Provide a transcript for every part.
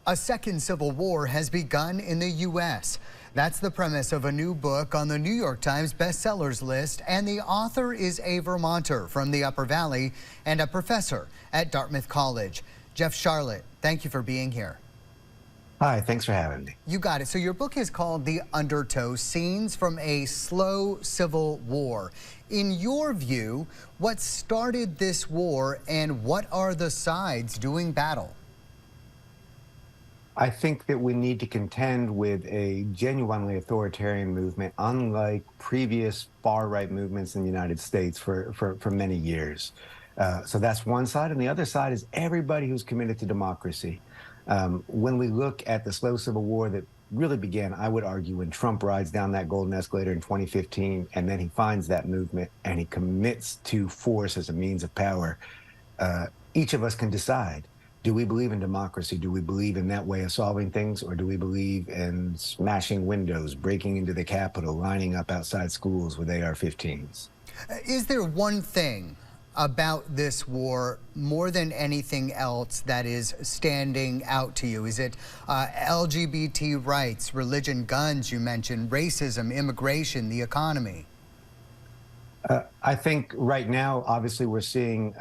A second civil war has begun in the U.S. That's the premise of a new book on the New York Times bestsellers list, and the author is a Vermonter from the Upper Valley and a professor at Dartmouth College. Jeff Charlotte, thank you for being here. Hi, thanks for having me. You got it. So your book is called The Undertow: Scenes from a Slow Civil War. In your view, what started this war and what are the sides doing battle? I think that we need to contend with a genuinely authoritarian movement, unlike previous far-right movements in the United States for many years. So that's one side, and the other side is everybody who's committed to democracy. When we look at the slow civil war that really began, I would argue, when Trump rides down that golden escalator in 2015, and then he finds that movement and he commits to force as a means of power, each of us can decide. Do we believe in democracy? Do we believe in that way of solving things? Or do we believe in smashing windows, breaking into the Capitol, lining up outside schools with AR-15s? Is there one thing about this war more than anything else that is standing out to you? Is it LGBT rights, religion, guns, you mentioned, racism, immigration, the economy? I think right now, obviously, we're seeing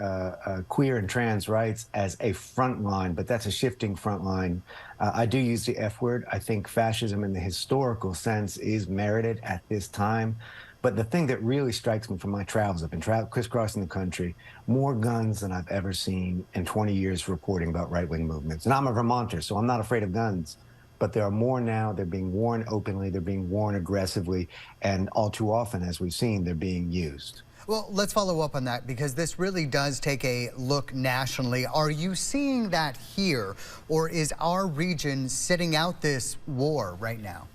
queer and trans rights as a front line, but that's a shifting front line. I do use the F word. I think fascism in the historical sense is merited at this time. But the thing that really strikes me from my travels, I've been crisscrossing the country, more guns than I've ever seen in 20 years reporting about right-wing movements. And I'm a Vermonter, so I'm not afraid of guns. But there are more now. They're being worn openly. They're being worn aggressively. And all too often, as we've seen, they're being used. Well, let's follow up on that, because this really does take a look nationally. Are you seeing that here, or is our region sitting out this war right now?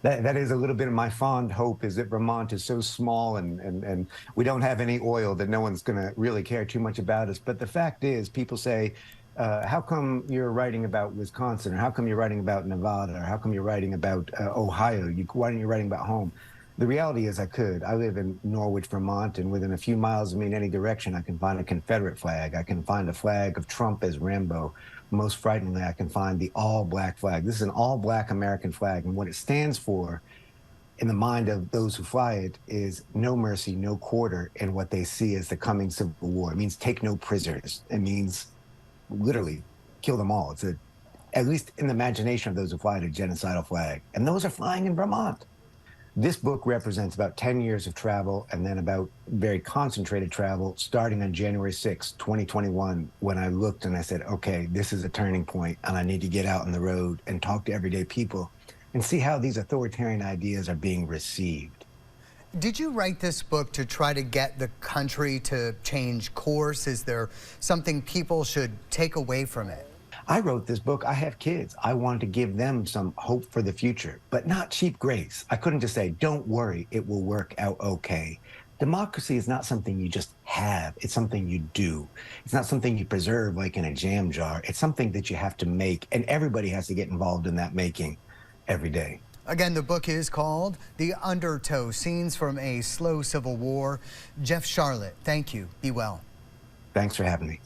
That is a little bit of my fond hope, is that Vermont is so small and we don't have any oil that no one's going to really care too much about us. But the fact is, people say, how come you're writing about Wisconsin, or how come you're writing about Nevada, or how come you're writing about Ohio? Why aren't you writing about home? The reality is I could. I live in Norwich, Vermont, and within a few miles of me in any direction, I can find a Confederate flag. I can find a flag of Trump as Rambo. Most frighteningly, I can find the all-black flag. This is an all-black American flag, and what it stands for in the mind of those who fly it is no mercy, no quarter in what they see as the coming civil war. It means take no prisoners. It means literally kill them all. It's at least in the imagination of those who fly it, a genocidal flag. And those are flying in Vermont. This book represents about 10 years of travel, and then about very concentrated travel starting on January 6, 2021, when I looked and I said, okay, this is a turning point, and I need to get out on the road and talk to everyday people and see how these authoritarian ideas are being received. Did you write this book to try to get the country to change course? Is there something people should take away from it? I wrote this book. I have kids. I wanted to give them some hope for the future, but not cheap grace. I couldn't just say, don't worry, it will work out okay. Democracy is not something you just have. It's something you do. It's not something you preserve like in a jam jar. It's something that you have to make, and everybody has to get involved in that making every day. Again, the book is called The Undertow: Scenes from a Slow Civil War. Jeff Charlotte, thank you. Be well. Thanks for having me.